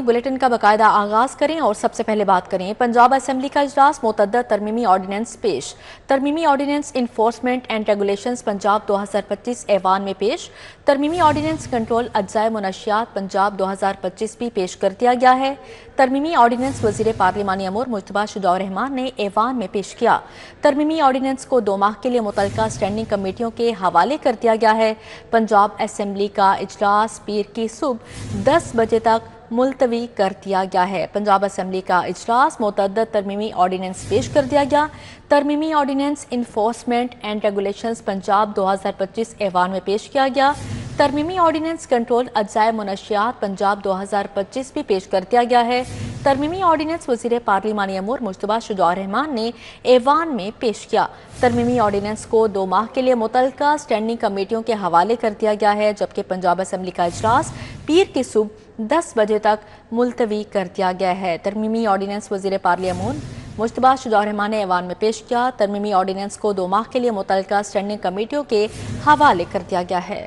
Bulletin का बाकायदा आगाज करें और सबसे पहले बात करें पंजाब असेंबली का इजलास मुतअद्दद तरमीमी ऑर्डिनेंस पेश। तरमीमी ordinance enforcement and regulations Punjab 2025 ऐवान में पेश। तरमीमी ऑर्डिनेंस कंट्रोल अज्जाए मुनशियात पंजाब 2025 भी पेश कर दिया गया है। तरमीमी ऑर्डिनेंस वजीर पार्लिमानी अमूर मुज्तबा शुजाउर रहमान ने ऐवान में पेश किया। तरमीमी ऑर्डिनेंस को 2 माह के लिए मुतल्लिका स्टैंडिंग कमेटियों के हवाले कर दिया गया है। पंजाब असेंबली का इजलास पीर की सुबह 10 बजे तक मुलतवी कर दिया गया है। पंजाब असेंबली का इजलास मुतअद्दद तरमीमी ऑर्डिनेंस पेश कर दिया गया। तरमीमी ordinance enforcement and regulations Punjab 2025 ऐवान में पेश किया गया। तरमीमी ऑर्डिनेंस कंट्रोल अज्जाए मुनशियात पंजाब 2025 भी पेश कर दिया गया है। तरमीमी ऑर्डिनेंस वजीर पार्लिमानी अमूर मुज्तबा शुजाउर रहमान ने ऐवान में पेश किया। तरमीमी ऑर्डिनेंस को 2 माह के लिए मुतल्लिका स्टैंडिंग कमेटियों के हवाले कर दिया गया है, जबकि पंजाब असेंबली का इजलास पीर की सुबह 10 बजे तक मुलतवी कर दिया गया है। तरमीमी ऑर्डिनेंस वजीर पार्लियामेंट मुज्तबा शुजाउर रहमान ने ऐवान में पेश किया। तरमीमी ऑर्डिनेंस को 2 माह के लिए मुतल्लिका स्टैंडिंग कमेटियों के हवाले कर दिया गया है।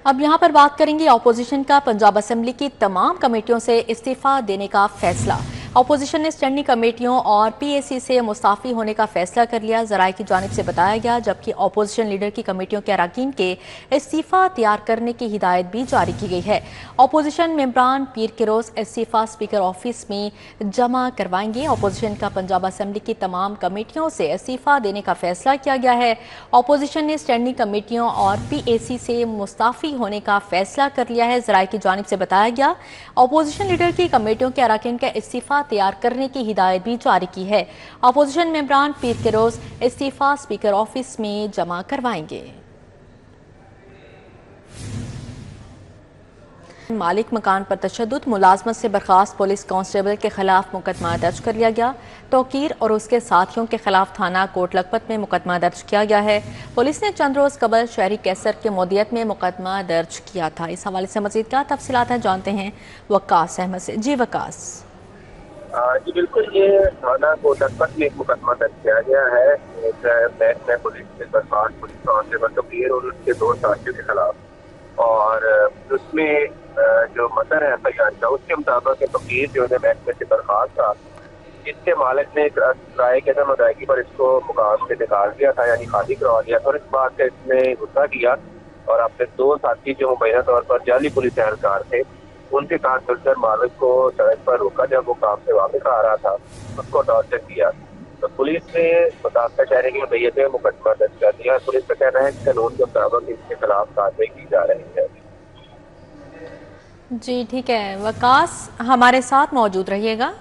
अब यहाँ पर बात करेंगे अपोजिशन का पंजाब असेंबली की तमाम कमेटियों से इस्तीफा देने का फैसला। अपोजिशन ने स्टैंडिंग कमेटियों और पीएसी से मुस्ताफी होने का फैसला कर लिया, जराए की जानिब से बताया गया, जबकि अपोजिशन लीडर की कमेटियों के अरकान के इस्तीफा तैयार करने की हिदायत भी जारी की गई है। अपोजिशन मेंबरान पीर के रोज इस्तीफा स्पीकर ऑफिस में जमा करवाएंगे। अपोजिशन का पंजाब असेंबली की तमाम कमेटियों से इस्तीफा देने का फैसला किया गया है। अपोजिशन ने स्टैंडिंग कमेटियों और पीएसी से मुस्ताफी होने का फैसला कर लिया है, जराए की जानिब से बताया गया। अपोजिशन लीडर की कमेटियों के अरकान का इस्तीफा तैयार करने की हिदायत भी जारी की है। अपोजिशन मेंबरान पीर के रोज इस्तीफा स्पीकर ऑफिस में जमा करवाएंगे। मालिक मकान पर तशद्दुद, मुलाजमत से बर्खास्त पुलिस कांस्टेबल के खिलाफ मुकदमा दर्ज कर लिया गया। तौकीर और उसके साथियों के खिलाफ थाना कोट लखपत में मुकदमा दर्ज किया गया है। पुलिस ने चंद रोज कबल शहरी कैसर के मोदियत में मुकदमा दर्ज किया था। इस हवाले से मजीद क्या तफसीलात हैं जानते हैं वकास अहमद से। जी वकास। जी बिल्कुल, ये थाना कोट लखपत में एक मुकदमा दर्ज किया गया है बैंक में पुलिस के बर्खास्त पुलिस कांस्टेबल तौकीर और उसके 2 साथियों के खिलाफ। और उसमें जो मदर है फैयान का, उसके मुताबिक तौकीर जो है बैंक में से बर्खास्त था, इसके मालिक ने किराए के अदम अदायगी पर इसको मुकाम से निकाल दिया था, यानी खाली करवा दिया था। और इस बात से इसने गुस्सा किया और अपने 2 साथी जो मुबैना तौर पर जाली पुलिस एहलकार थे, उनके कान चलकर मालिक को सड़क पर रोका। जब वो काम से वापस आ रहा था उसको टॉर्चर किया, तो पुलिस ने मुताबिक शहरी की मैयत में मुकदमा दर्ज कर दिया। पुलिस का कहना है कि कानून के मुताबिक इसके खिलाफ कार्रवाई की जा रही है। जी ठीक है वकास, हमारे साथ मौजूद रहिएगा।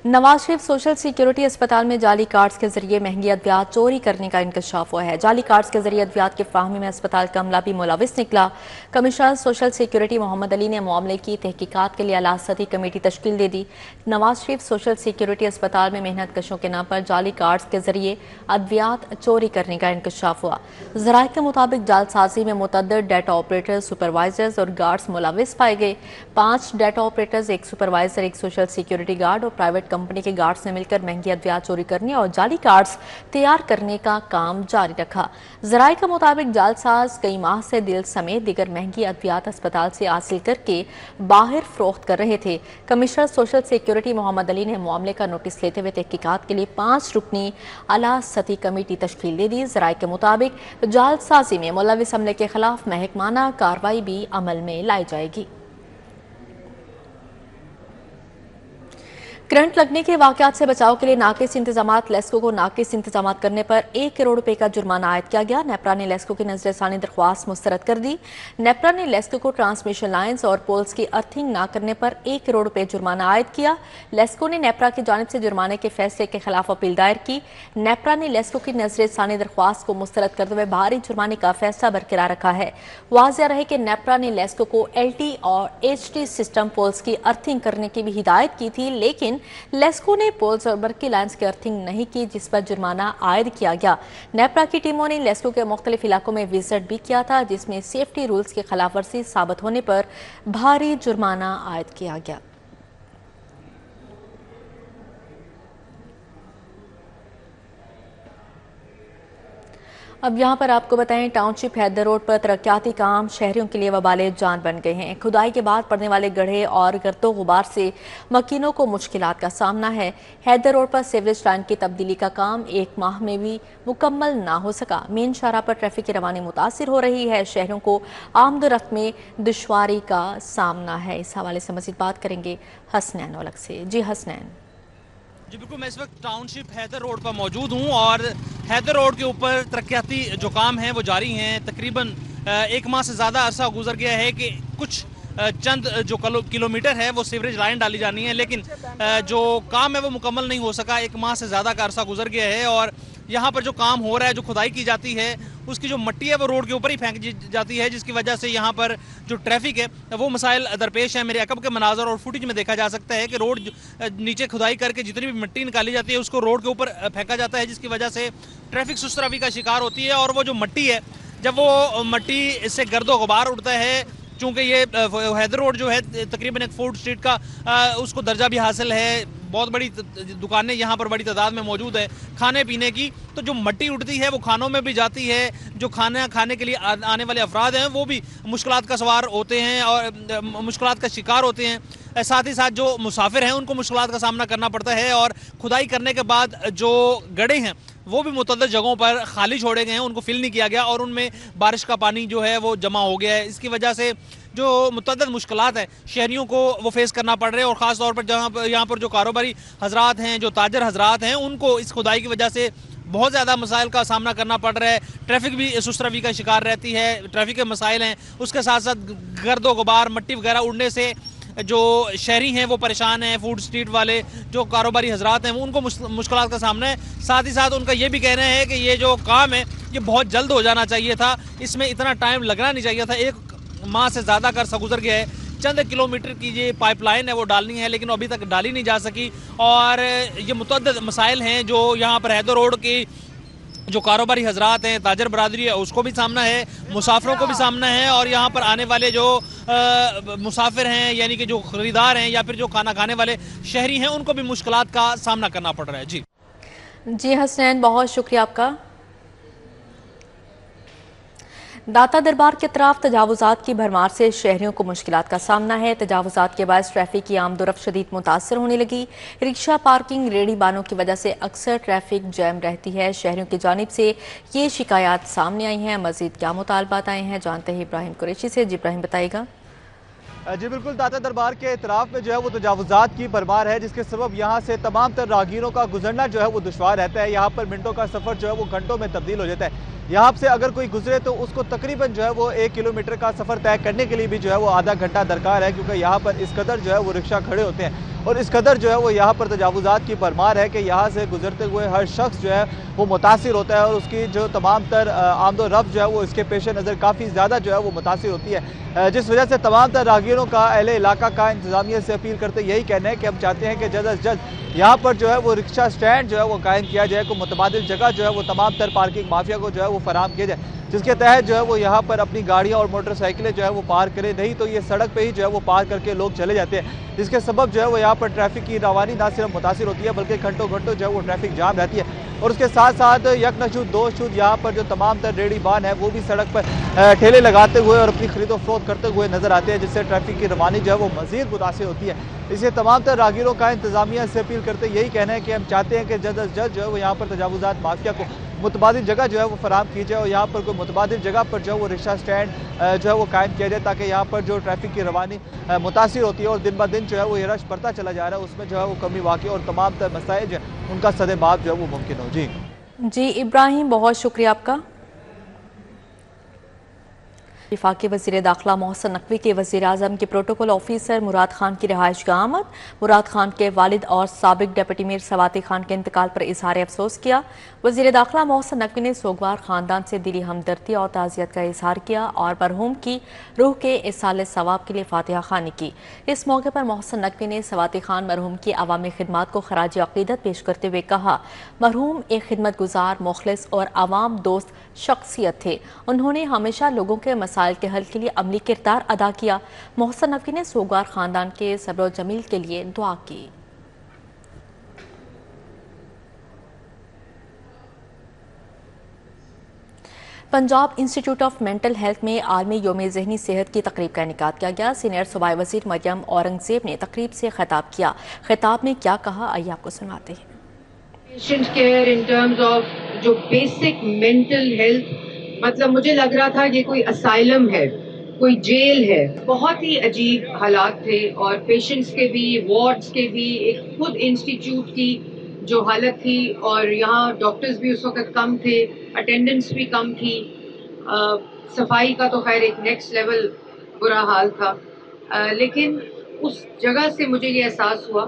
नवाज शरीफ सोशल सिक्योरिटी अस्पताल में जाली कार्ड्स के जरिए महंगी अद्वियात चोरी करने का इंकशाफ हुआ है। जाली कार्ड्स के जरिए अद्वियात की फाहमी में अस्पताल का अमला भी मुलविस निकला। Commissioner social security Mohammad Ali ने मामले की तहकीकात के लिए आला सतही कमेटी तश्कील दे दी। नवाज शरीफ सोशल सिक्योरिटी अस्पताल में मेहनत कशों के नाम पर जाली कार्ड्स के जरिए अद्वियात चोरी करने का इंकशाफ हुआ। जराये के मुताबिक जालसाजी में मुतअद्दिद डाटा ऑपरेटर, सुपरवाइजर्स और गार्ड्स मुलविस पाए गए। 5 data operators, 1 supervisor, 1 social security guard और प्राइवेट कंपनी के गार्ड्स ने मिलकर महंगी अद्वियात चोरी करने और जाली कार्ड्स तैयार करने का काम जारी रखा। जराये के मुताबिक जालसाज कई माह से दिल समेत दीगर महंगी अद्वियात अस्पताल से हासिल करके बाहर फरोख्त कर रहे थे। Commissioner social security Mohammad Ali ने मामले का नोटिस लेते हुए तहकीकात के लिए 5 रुकनी आला सतही कमेटी तश्कील दे दी। जराये के मुताबिक जालसाजी में मुलविस अमले के खिलाफ महकमाना कार्रवाई भी अमल में लाई जाएगी। करंट लगने के वाकयात से बचाव के लिए नाकिस इंतजामात, लेस्को को नाकिस इंतजामात करने पर 1 करोड़ रुपए का जुर्माना आयद किया गया। नेपरा ने लेस्को की नजरसानी दरख्वास्त मुस्तरद कर दी। नेपरा ने लेस्को को ट्रांसमिशन लाइन्स और पोल्स की अर्थिंग न करने पर 1 करोड़ रुपए जुर्माना आयद किया। लेस्को ने नेपरा की जानिब से जुर्माने के फैसले के खिलाफ अपील दायर की। नेपरा ने लेस्को की नजरसानी दरख्वास्त को मुस्तरद करते हुए भारी जुर्माने का फैसला बरकरार रखा है। वाज़ेह रहे कि नेपरा ने लेस्को को LT और HT सिस्टम पोल्स की अर्थिंग करने की भी हिदायत की थी, लेकिन लेस्को ने पोल्स और बर्की लाइन्स की अर्थिंग नहीं की, जिस पर जुर्माना आयद किया गया। नेपरा की टीमों ने लेस्को के मुख्तलिफ इलाकों में विजिट भी किया था, जिसमें सेफ्टी रूल्स की खिलाफवर्जी साबित होने पर भारी जुर्माना आयद किया गया। اب یہاں پر آپ کو بتائیں ٹاؤن شپ حیدر روڈ پر ترقیاتی کام شہریوں کے لیے وبال جان بن گئے ہیں۔ کھدائی کے بعد پڑنے والے گڑھے اور گرد و غبار سے مکینوں کو مشکلات کا سامنا ہے۔ حیدر روڈ پر سیوریج لائن کی تبدیلی کا کام 1 ماہ میں بھی مکمل نہ ہو سکا۔ مین شاہراہ پر ٹریفک کی روانی متاثر ہو رہی ہے۔ شہریوں کو آمد و رفت میں دشواری کا سامنا ہے۔ اس حوالے سے مزید بات کریں گے حسنین اولگ سے۔ جی حسنین۔ جی بالکل، میں اس وقت ٹاؤن شپ حیدر روڈ پر موجود ہوں اور حیدر روڈ کے اوپر ترقیاتی جو کام ہیں وہ جاری ہیں۔ تقریباً 1 ماہ سے زیادہ عرصہ گزر گیا ہے کہ کچھ چند جو کلومیٹر ہے وہ سیوریج لائن ڈالی جانی ہے، لیکن جو کام ہے وہ مکمل نہیں ہو سکا۔ 1 ماہ سے زیادہ کا عرصہ گزر گیا ہے اور یہاں پر جو کام ہو رہا ہے، جو کھدائی کی جاتی ہے، اس کی جو مٹی ہے وہ روڈ کے اوپر ہی پھینک جاتی ہے، جس کی وجہ سے یہاں پر جو ٹریفک ہے وہ مسائل درپیش ہیں۔ میرے عقب کے مناظر اور فوٹیج میں دیکھا جا سکتا ہے کہ روڈ نیچے کھدائی کر کے جتنی بھی مٹی نکالی جاتی ہے اس کو روڈ کے اوپر پھینکا جاتا ہے، جس کی وجہ سے ٹریفک سست روی کا شکار ہوتی ہے۔ اور وہ جو مٹی ہے، جب وہ مٹی سے گرد و غبار اڑتا ہے، چونکہ یہ حیدر روڈ جو ہے تقریباً ایک فوڈ اسٹریٹ کا اس کو درجہ بھی حاصل ہے، بہت بڑی دکانیں یہاں پر بڑی تعداد میں موجود ہے کھانے پینے کی، تو جو مٹی اٹھتی ہے وہ کھانوں میں بھی جاتی ہے۔ جو کھانا کھانے کے لیے آنے والے افراد ہیں وہ بھی مشکلات کا سوار ہوتے ہیں اور مشکلات کا شکار ہوتے ہیں۔ ساتھ ہی ساتھ جو مسافر ہیں ان کو مشکلات کا سامنا کرنا پڑتا ہے، اور کھدائی کرنے کے بعد جو گڑھے ہیں وہ بھی متعدد جگہوں پر خالی چھوڑے گئے ہیں، ان کو فل نہیں کیا گیا اور ان میں بارش کا پانی جو ہے وہ جمع ہو گیا ہے۔ اس کی وجہ سے جو متعدد مشکلات ہیں شہریوں کو وہ فیس کرنا پڑ رہے ہیں، اور خاص طور پر یہاں پر جو کاروباری حضرات ہیں، جو تاجر حضرات ہیں، ان کو اس کھدائی کی وجہ سے بہت زیادہ مسائل کا سامنا کرنا پڑ رہا ہے۔ ٹریفک بھی سست روی کا شکار رہتی ہے، ٹریفک کے مسائل ہیں، اس کے ساتھ ساتھ گرد و غبار مٹی وغیرہ اڑنے سے جو شہری ہیں وہ پریشان ہیں۔ فوڈ اسٹریٹ والے جو کاروباری حضرات ہیں وہ ان کو مشکلات کا سامنا ہے۔ ساتھ ہی ساتھ ان کا یہ بھی کہنا ہے کہ یہ جو کام ہے یہ بہت جلد ہو جانا چاہیے تھا، اس میں اتنا ٹائم لگنا نہیں چاہیے تھا۔ 1 ماہ سے زیادہ کا عرصہ گزر گیا ہے، چند کلومیٹر کی یہ پائپ لائن ہے وہ ڈالنی ہے، لیکن ابھی تک ڈالی نہیں جا سکی، اور یہ متعدد مسائل ہیں جو یہاں پر حیدر روڈ کی جو کاروباری حضرات ہیں، تاجر برادری ہے، اس کو بھی سامنا ہے، مسافروں کو بھی سامنا ہے، اور یہاں پر آنے والے جو مسافر ہیں یعنی کہ جو خریدار ہیں یا پھر جو کھانا کھانے والے شہری ہیں ان کو بھی مشکلات کا سامنا کرنا پڑ رہا ہے۔ جی حسنین، بہت شکریہ آپ کا۔ داتا دربار کے اطراف تجاوزات کی بھرمار سے شہریوں کو مشکلات کا سامنا ہے۔ تجاوزات کے باعث ٹریفک کی آمد و رفت شدید متاثر ہونے لگی۔ رکشہ پارکنگ، ریڑھی بانوں کی وجہ سے اکثر ٹریفک جیم رہتی ہے۔ شہریوں کی جانب سے یہ شکایات سامنے آئی ہیں۔ مزید کیا مطالبات آئے ہیں جانتے ہیں ابراہیم قریشی سے۔ جی ابراہیم بتائے گا۔ جی بالکل، داتا دربار کے اطراف میں جو ہے وہ تجاوزات کی بھرمار ہے، جس کے سبب یہاں سے تمام تر راہگیروں کا گزرنا جو ہے وہ دشوار رہتا ہے۔ یہاں پر منٹوں کا سفر جو ہے وہ گھنٹوں میں تبدیل ہو جاتا ہے۔ یہاں سے اگر کوئی گزرے تو اس کو تقریباً جو ہے وہ 1 کلومیٹر کا سفر طے کرنے کے لیے بھی جو ہے وہ آدھا گھنٹہ درکار ہے، کیونکہ یہاں پر اس قدر جو ہے وہ رکشہ کھڑے ہوتے ہیں اور اس قدر جو ہے وہ یہاں پر تجاوزات کی بھرمار ہے کہ یہاں سے گزرتے ہوئے ہر شخص جو ہے وہ متاثر ہوتا ہے، اور اس کی جو تمام تر آمد و رفت جو ہے وہ اس کے پیش نظر کافی زیادہ جو ہے وہ متاثر ہوتی ہے، جس وجہ سے تمام تر راہگیروں کا اہل علاقہ کا انتظامیہ سے اپیل کرتے یہی کہنا ہے کہ ہم چاہتے ہیں کہ جلد از جلد یہاں پر جو ہے وہ رکشہ سٹینڈ جو ہے وہ قائم کیا جائے، کو متبادل جگہ جو ہے وہ تمام تر پارکنگ مافیا کو جو ہے وہ فراہم کیا جائے، جس کے تحت جو ہے وہ یہاں پر اپنی گاڑیاں اور موٹر سائیکلیں جو ہے وہ پارک کرے، نہیں تو یہ سڑک پہ ہی جو ہے وہ پارک کر کے لوگ چلے جاتے ہیں، جس کے سبب جو ہے وہ یہاں پر ٹریفک کی روانی نہ صرف متاثر ہوتی ہے بلکہ گھنٹوں جو ہے وہ ٹریفک جام رہتی ہے، اور اس کے ساتھ ساتھ یک نشود دو شود یہاں پر جو تمام تر ریڑھی بان ہے وہ بھی سڑک پر ٹھیلے لگاتے ہوئے اور اپنی خرید و فروخت کرتے ہوئے نظر آتے ہیں، جس سے ٹریفک کی روانی جو ہے وہ مزید متاثر ہوتی ہے۔ اسے تمام تر راہگیروں کا انتظامیہ سے اپیل کرتے یہی کہنا ہے کہ ہم چاہتے ہیں کہ جلد از جلد جو ہے وہ یہاں پر تجاوزات مافیا کو متبادل جگہ جو ہے وہ فراہم کی جائے، اور یہاں پر کوئی متبادل جگہ پر جو ہے وہ رکشہ سٹینڈ جو ہے وہ قائم کیا جائے، تاکہ یہاں پر جو ٹریفک کی روانی متاثر ہوتی ہے اور دن بہ دن جو ہے وہ یہ رش بڑھتا چلا جا رہا ہے، اس میں جو ہے وہ کمی واقع اور تمام تر مسائل جو ہیں ان کا سدباب جو ہے وہ ممکن ہو۔ جی ابراہیم، بہت شکریہ آپ کا۔ وفاقی وزیر داخلہ محسن نقوی کے وزیر اعظم کے پروٹوکول آفیسر مراد خان کی رہائش گاہ آمد۔ مراد خان کے والد اور سابق ڈپٹی میر سواتی خان کے انتقال پر اظہار افسوس کیا۔ وزیر داخلہ محسن نقوی نے سوگوار خاندان سے دلی ہمدردی اور تعزیت کا اظہار کیا اور مرحوم کی روح کے ایصال ثواب کے لیے فاتحہ خوانی کی۔ اس موقع پر محسن نقوی نے سواتی خان مرحوم کی عوامی خدمات کو خراج عقیدت پیش کرتے ہوئے کہا، مرحوم ایک خدمت گزار، مخلص اور عوام دوست شخصیت تھے۔ انہوں نے ہمیشہ لوگوں کے مسائل کے حل کے لیے عملی کردار ادا کیا۔ محسن نقوی نے سوگوار خاندان کے صبر و جمیل کے لیے دعا کی۔ Punjab institute of mental health में आलमी योम ज़हनी सेहत की तकरीब का इनेकाद किया गया। सीनियर सूबाई वज़ीर मरियम औरंगज़ेब ने तकरीब से खिताब किया। खिताब में क्या कहा, आइए आपको सुनाते हैं। Patient care in terms of जो बेसिक मेंटल हेल्थ, मतलब मुझे लग रहा था ये कोई असाइलम है, कोई जेल है। बहुत ही अजीब हालात थे और पेशेंट्स के भी, वार्ड्स के भी, एक खुद इंस्टीट्यूट की जो हालत थी, और यहाँ डॉक्टर्स भी उस वक्त कम थे, अटेंडेंस भी कम थी, सफाई का तो खैर एक नेक्स्ट लेवल बुरा हाल था। लेकिन उस जगह से मुझे ये एहसास हुआ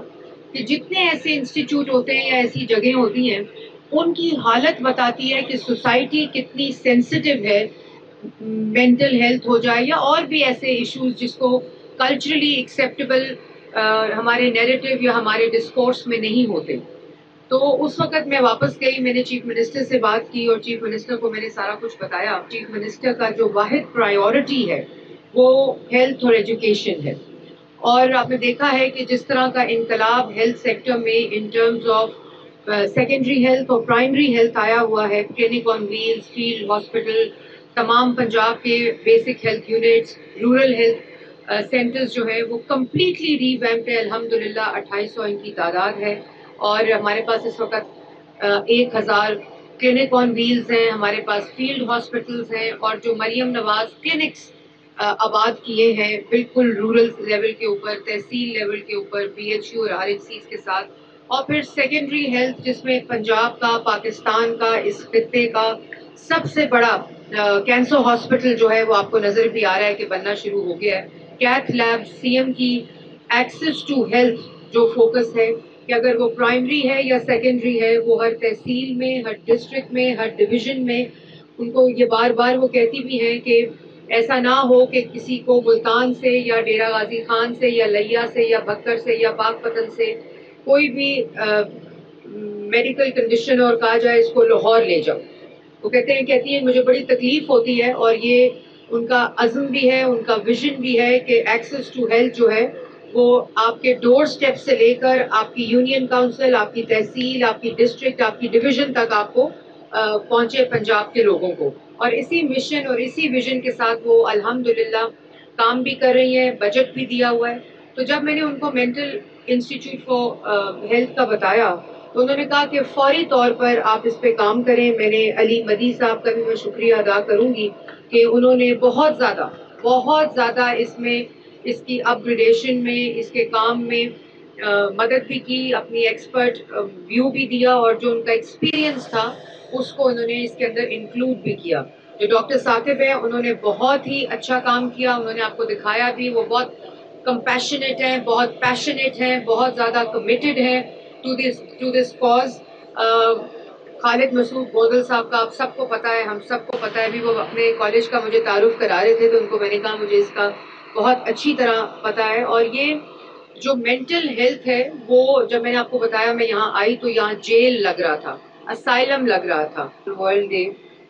कि जितने ऐसे इंस्टीट्यूट होते हैं या ऐसी जगह होती हैं, उनकी हालत बताती है कि सोसाइटी कितनी सेंसिटिव है, मेंटल हेल्थ हो जाए या और भी ऐसे इश्यूज जिसको कल्चरली एक्सेप्टेबल हमारे नैरेटिव या हमारे डिस्कोर्स में नहीं होते। तो उस वक्त मैं वापस गई, मैंने चीफ मिनिस्टर से बात की और चीफ मिनिस्टर को मैंने सारा कुछ बताया। चीफ मिनिस्टर का जो वाहिद प्रायोरिटी है वो हेल्थ और एजुकेशन है, और आपने देखा है कि जिस तरह का इनकलाब हेल्थ सेक्टर में in terms of secondary health और प्राइमरी हेल्थ आया हुआ है, clinic on wheels, field hospital, तमाम पंजाब के basic health units, rural health centres जो है वो कम्प्लीटली रीवैम्प्ड है। अल्हम्दुलिल्लाह 2800 इनकी तादाद है और हमारे पास इस वक्त 1000 क्लिनिक ऑन व्हील्स हैं, हमारे पास फील्ड हॉस्पिटल्स हैं, और जो मरियम नवाज क्लिनिक्स आबाद किए हैं बिल्कुल रूरल लेवल के ऊपर, तहसील लेवल के ऊपर, BHU और RHCs के साथ, और फिर सेकेंडरी हेल्थ जिसमें पंजाब का, पाकिस्तान का, इस खित्ते का सबसे बड़ा कैंसर हॉस्पिटल जो है वो आपको नजर भी आ रहा है कि बनना शुरू हो गया है। कैथ लैब, CM की एक्सेस टू हेल्थ जो फोकस है कि अगर वो प्राइमरी है या सेकेंडरी है, वो हर तहसील में, हर डिस्ट्रिक्ट में, हर डिवीजन में, उनको ये बार बार वो कहती भी हैं कि ऐसा ना हो कि किसी को मुल्तान से या डेरा गाजी खान से या लिया से या बक्कर से या पाकपतन से कोई भी मेडिकल कंडीशन और कहा जाए इसको लाहौर ले जाओ। वो कहती है मुझे बड़ी तकलीफ होती है, और ये उनका अज़्म भी है, उनका विजन भी है कि एक्सेस टू हेल्थ जो है वो आपके डोर स्टेप से लेकर आपकी यूनियन काउंसिल, आपकी तहसील, आपकी डिस्ट्रिक्ट, आपकी डिवीजन तक आपको पहुंचे पंजाब के लोगों को। और इसी मिशन और इसी विजन के साथ वो अल्हम्दुलिल्लाह काम भी कर रही हैं, बजट भी दिया हुआ है। तो जब मैंने उनको मेंटल इंस्टीट्यूट फॉर हेल्थ का बताया तो उन्होंने कहा कि फौरी तौर पर आप इस पे काम करें। मैंने अली मदी साहब का भी मैं शुक्रिया अदा करूंगी कि उन्होंने बहुत ज़्यादा इसमें, इसकी अपग्रेडेशन में, इसके काम में मदद भी की, अपनी एक्सपर्ट व्यू भी दिया, और जो उनका एक्सपीरियंस था उसको उन्होंने इसके अंदर इंक्लूड भी किया। जो डॉक्टर साकिब है उन्होंने बहुत ही अच्छा काम किया, उन्होंने आपको दिखाया भी, वो बहुत कंपैशनेट हैं, बहुत पैशनेट हैं, बहुत ज़्यादा कमिटेड हैं to this cause. Khalid Masood Bodal sahab का आप सबको पता है, हम सबको पता है, अभी वो अपने कॉलेज का मुझे तारुफ करा रहे थे तो उनको मैंने कहा मुझे इसका बहुत अच्छी तरह पता है। और ये जो मेंटल हेल्थ है वो जब मैंने आपको बताया, मैं यहाँ आई तो यहाँ जेल लग रहा था, असाइलम लग रहा था। वर्ल्ड डे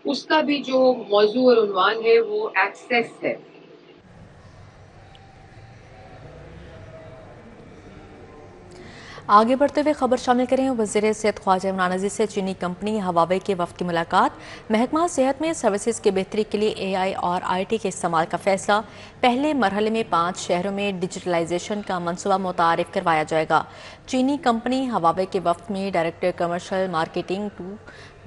उसका भी जो मौजू और उन्वान है वो एक्सेस है। आगे बढ़ते हुए खबर शामिल करें। वज़ीर सेहत ख्वाजा इमरान अजीज से चीनी कंपनी हवावे के वफ़द की मुलाकात। महकमा सेहत में सर्विसेज की बेहतरी के लिए AI और IT के इस्तेमाल का फैसला। पहले मरहले में 5 शहरों में डिजिटलाइजेशन का मनसूबा मुतारिफ करवाया जाएगा। चीनी कंपनी हवावे के वफ़द में director commercial marketing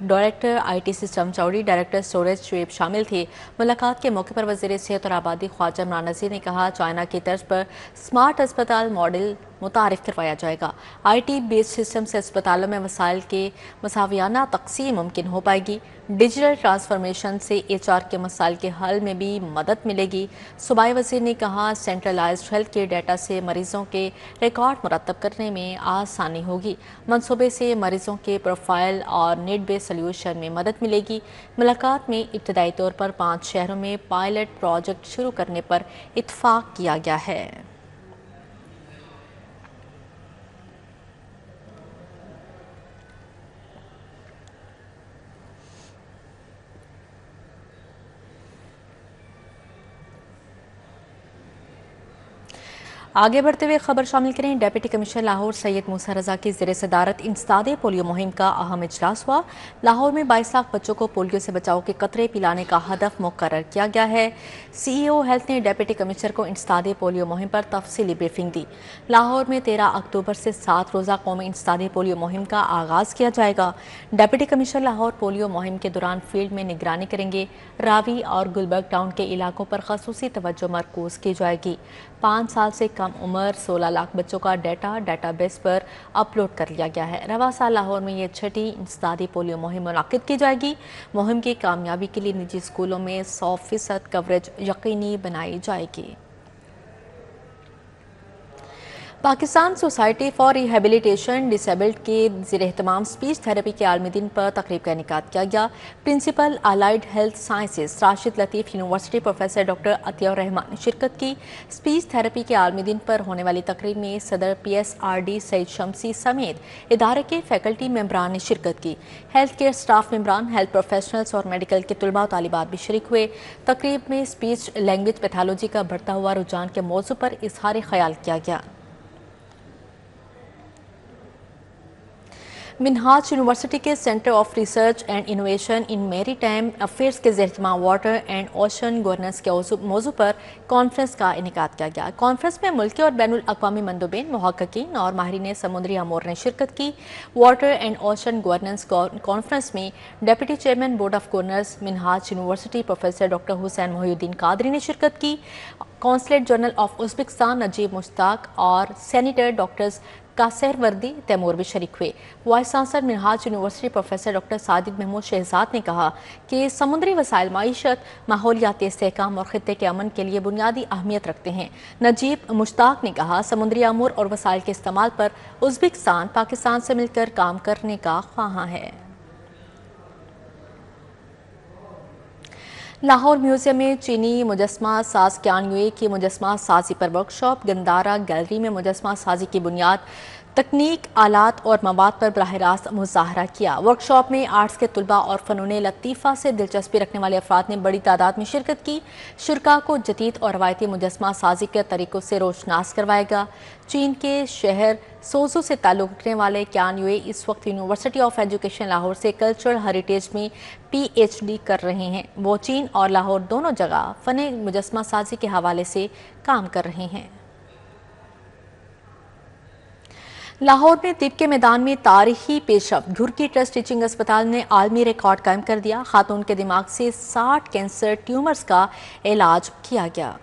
director IT system चौड़ी, डायरेक्टर स्टोरेज शुएब शामिल थे। मुलाकात के मौके पर वज़ीर सेहत और आबादी ख्वाजा इमरान अजीज ने कहा, चाइना की तर्ज पर स्मार्ट अस्पताल मॉडल मुतारिफ करवाया जाएगा। IT बेस्ड सिस्टम से अस्पतालों में वसाइल के मसावियाना तकसीम मुमकिन हो पाएगी। डिजिटल ट्रांसफॉर्मेशन से HR के मसाइल के हल में भी मदद मिलेगी। सूबाई वज़ीर ने कहा, सेंट्रलाइज्ड हेल्थ के डाटा से मरीजों के रिकॉर्ड मुरतब करने में आसानी होगी। मंसूबे से मरीजों के प्रोफाइल और नेट बेस्ड सॉल्यूशन में मदद मिलेगी। मुलाकात में इब्तदाई तौर पर 5 शहरों में पायलट प्रोजेक्ट शुरू करने पर इत्तफाक किया गया है। आगे बढ़ते हुए खबर शामिल करें। डेप्यूटी कमिश्नर लाहौर सैयद मूसा रजा की ज़ेर सदारत इंसदाद पोलियो मुहिम का अहम इजलास हुआ। लाहौर में 22 लाख बच्चों को पोलियो से बचाव के कतरे पिलाने का हदफ मुकर्रर किया गया है। CEO हेल्थ ने डेप्यूटी कमिश्नर को इंसदाद पोलियो मुहिम पर तफसीली ब्रीफिंग दी। लाहौर में 13 अक्टूबर से 7 रोज़ा कौमी इंसदाद पोलियो मुहिम का आगाज़ किया जाएगा। डेप्यूटी कमिश्नर लाहौर पोलियो मुहिम के दौरान फील्ड में निगरानी करेंगे। रावी और गुलबर्ग टाउन के इलाकों पर खसूसी तवज्जो मरकूज़ की जाएगी। 5 साल से कम उम्र 16 लाख बच्चों का डेटाबेस पर अपलोड कर लिया गया है। रवा साल लाहौर में ये छठी इंसदादी पोलियो मुहिम मुनाकिद की जाएगी। मुहिम की कामयाबी के लिए निजी स्कूलों में 100% कवरेज यकीनी बनाई जाएगी। Pakistan society for rehabilitation disabled के ज़ेर एहतमाम स्पीच थेरेपी के आलमी दिन पर तकरीब का इनेकाद किया गया। Principal allied health sciences Rashid Latif university professor doctor Atiyar Rahman ने शिरकत की। स्पीच थेरेपी के आलमी दिन पर होने वाली तकरीब में सदर PSRD सईद शमसी समेत इदारे के फैकल्टी मेंबरान ने शिरकत की। हेल्थ केयर स्टाफ मेंबरान, हेल्थ प्रोफेशनल्स और मेडिकल के तलबा और तालिबात भी शरीक हुए। तकरीब में स्पीच लैंग्वेज पैथोलॉजी का बढ़ता हुआ रुझान के मौजू पर इजहार ख्याल किया गया। मिनहाज यूनिवर्सिटी के centre of research and innovation in मेरी टाइम अफेयर्स के ज़ेर-ए-एहतमाम वाटर एंड ओशन गवर्नेंस के मौजू पर कॉन्फ्रेंस का इनेकाद किया गया। कॉन्फ्रेंस में मुल्की और बैनुल अक़वामी मंदूबीन, मुहक्किकीन और माहिरीन समुद्री अमूर ने शिरकत की। Water and ocean governance conference में deputy chairman board of governors Minhaj university professor doctor Hussain Mohiuddin Qadri ने शिरकत की। Consulate general of Uzbekistan Najib Mushtaq और सेनेटर डॉक्टर्स कासर वर्दी तैमूर भी शरीक हुए। Vice chancellor Minhaj university professor doctor Sajid Mahmood Shahzad ने कहा कि समुद्री वसाइल माईशत, माहौलियाती इस्तेहकाम और खित्ते के अमन के लिए बुनियादी अहमियत रखते हैं। नजीब मुश्ताक ने कहा समुद्री अमूर और वसाइल के इस्तेमाल पर उज़्बेकिस्तान पाकिस्तान से मिलकर काम करने का ख्वाहां है। लाहौर म्यूजियम में चीनी मुजस्मा साज क्यान युए की मुजस्मा साजी पर वर्कशॉप। गंदारा गैलरी में मुजस्मा साजी की बुनियाद, तकनीक, आलात और मवाद पर बराह रास्त मुजाहरा किया। वर्कशॉप में आर्ट्स के तुलबा और फ़नून लतीफ़ा से दिलचस्पी रखने वाले अफराद ने बड़ी तादाद में शिरकत की। शुरका को जदीद और रवायती मुजस्मा साजी के तरीक़ों से रोशनास करवाएगा। चीन के शहर सोजो से ताल्लुक़ रखने वाले क्यान युए इस वक्त यूनिवर्सिटी ऑफ एजुकेशन लाहौर से कल्चरल हेरिटेज में PhD कर रहे हैं। वो चीन और लाहौर दोनों जगह फ़न मुजस्मा साजी के हवाले से काम कर रहे हैं। लाहौर में तिब के मैदान में तारीखी पेशरफ्त। घुर्की ट्रस्ट टीचिंग अस्पताल ने आलमी रिकॉर्ड कायम कर दिया। खातून के दिमाग से 60 कैंसर ट्यूमर्स का इलाज किया गया।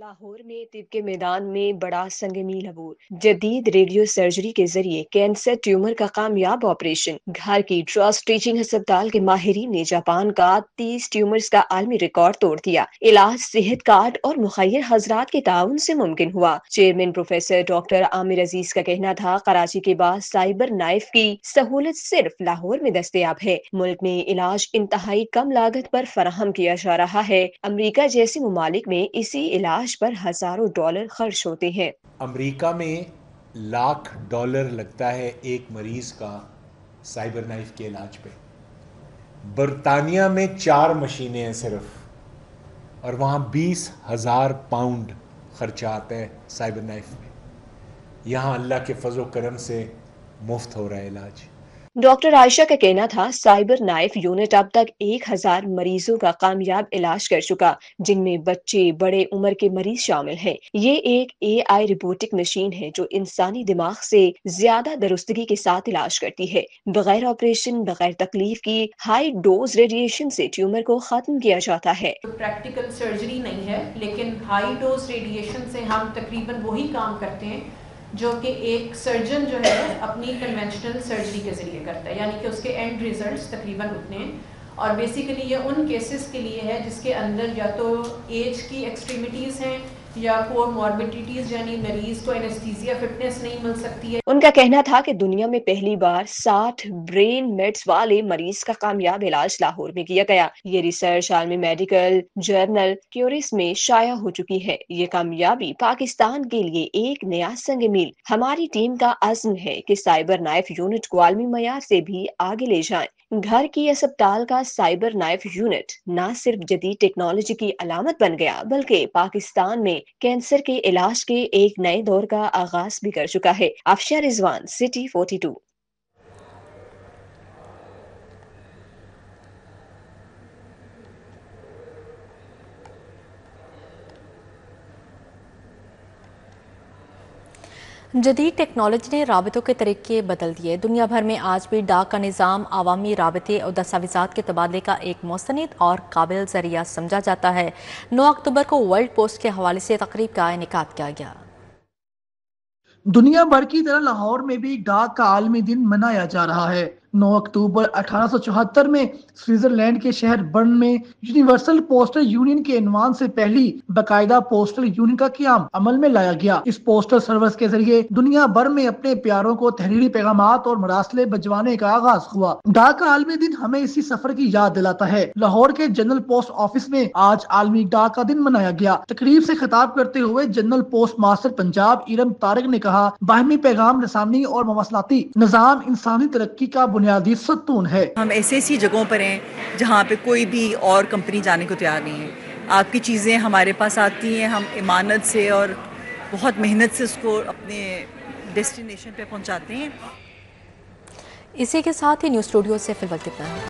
लाहौर में तिब के मैदान में बड़ा संगमील अबूर। जदीद रेडियो सर्जरी के जरिए कैंसर ट्यूमर का कामयाब ऑपरेशन। घर की ट्रस्ट टीचिंग अस्पताल के माहिरीन ने जापान का 30 ट्यूमर्स का आलमी रिकॉर्ड तोड़ दिया। इलाज सेहत कार्ड और मुखैर हजरात के ताउन से मुमकिन हुआ। चेयरमैन प्रोफेसर डॉक्टर आमिर अजीज का कहना था कराची के बाद साइबर नाइफ की सहूलत सिर्फ लाहौर में दस्तयाब है। मुल्क में इलाज इंतहाई कम लागत पर फराहम किया जा रहा है। अमरीका जैसे मुमालिक में इसी इलाज पर हजारों डॉलर खर्च होते हैं। अमेरिका में लाख डॉलर लगता है एक मरीज का साइबर नाइफ के इलाज पे। बरतानिया में 4 मशीनें हैं सिर्फ, और वहाँ 20,000 पाउंड खर्चा आता है साइबर नाइफ में। यहाँ अल्लाह के फजल करम से मुफ्त हो रहा है इलाज। डॉक्टर आयशा का कहना था साइबर नाइफ यूनिट अब तक 1000 मरीजों का कामयाब इलाज कर चुका, जिनमें बच्चे, बड़े उम्र के मरीज शामिल हैं। ये एक AI रोबोटिक मशीन है जो इंसानी दिमाग से ज्यादा दुरुस्तगी के साथ इलाज करती है। बगैर ऑपरेशन, बगैर तकलीफ की हाई डोज रेडिएशन से ट्यूमर को खत्म किया जाता है। प्रैक्टिकल सर्जरी नहीं है, लेकिन हाई डोज रेडिएशन से हम तकरीबन वही काम करते हैं जो कि एक सर्जन जो है अपनी कन्वेंशनल सर्जरी के ज़रिए करता है, यानी कि उसके एंड रिजल्ट्स तकरीबन उतने हैं। और बेसिकली ये उन केसेस के लिए है जिसके अंदर या तो एज की एक्सट्रीमिटीज़ हैं या कोमॉर्बिडिटीज, यानी मरीज को एनेस्थीसिया फिटनेस नहीं मिल सकती है। उनका कहना था कि दुनिया में पहली बार 60 ब्रेन मेट्स वाले मरीज का कामयाब इलाज लाहौर में किया गया। ये रिसर्च आलमी मेडिकल जर्नल क्यूरिस में शाया हो चुकी है। ये कामयाबी पाकिस्तान के लिए एक नया संग-ए-मील। हमारी टीम का अज़्म है कि साइबर नाइफ यूनिट को आलमी मयार से भी आगे ले जाएं। گھر کی اسپتال کا سائبر نائف یونٹ نہ صرف جدید ٹیکنالوجی کی علامت بن گیا بلکہ پاکستان میں کینسر کے علاج کے ایک نئے دور کا آغاز بھی کر چکا ہے۔ افشا رضوان، سٹی 42۔ جدید ٹیکنالوجی نے رابطوں کے طریقے بدل دیے۔ دنیا بھر میں آج بھی ڈاک کا نظام عوامی رابطے اور دستاویزات کے تبادلے کا ایک مستند اور قابل ذریعہ سمجھا جاتا ہے۔ 9 اکتوبر کو ورلڈ پوسٹ کے حوالے سے تقریب کا انعقاد کیا گیا۔ دنیا بھر کی طرح لاہور میں بھی ڈاک کا عالمی دن منایا جا رہا ہے۔ 9 اکتوبر 1874 میں سوئٹزرلینڈ کے شہر برن میں یونیورسل پوسٹل یونین کے عنوان سے پہلی باقاعدہ پوسٹل یونین کا قیام عمل میں لایا گیا۔ اس پوسٹل سروس کے ذریعے دنیا بھر میں اپنے پیاروں کو تحریری پیغامات اور مراسلے بھجوانے کا آغاز ہوا۔ ڈاک کا عالمی دن ہمیں اسی سفر کی یاد دلاتا ہے۔ لاہور کے جنرل پوسٹ آفس میں آج عالمی ڈاک کا دن منایا گیا۔ تقریب سے خطاب کرتے ہوئے general post master Punjab Iram Tariq نے کہا، باہمی پیغام رسانی اور مواصلاتی نظام انسانی ترقی کا بنیادی ستون ہے۔ ہم ایسی جگہوں پر ہیں جہاں پہ کوئی بھی اور کمپنی جانے کو تیار نہیں ہے۔ آپ کی چیزیں ہمارے پاس آتی ہیں، ہم امانت سے اور بہت محنت سے اس کو اپنے ڈیسٹینیشن پہ پہنچاتے ہیں۔ اسی کے ساتھ ہی نیوز اسٹوڈیو سے فی الوقت اتنا ہے۔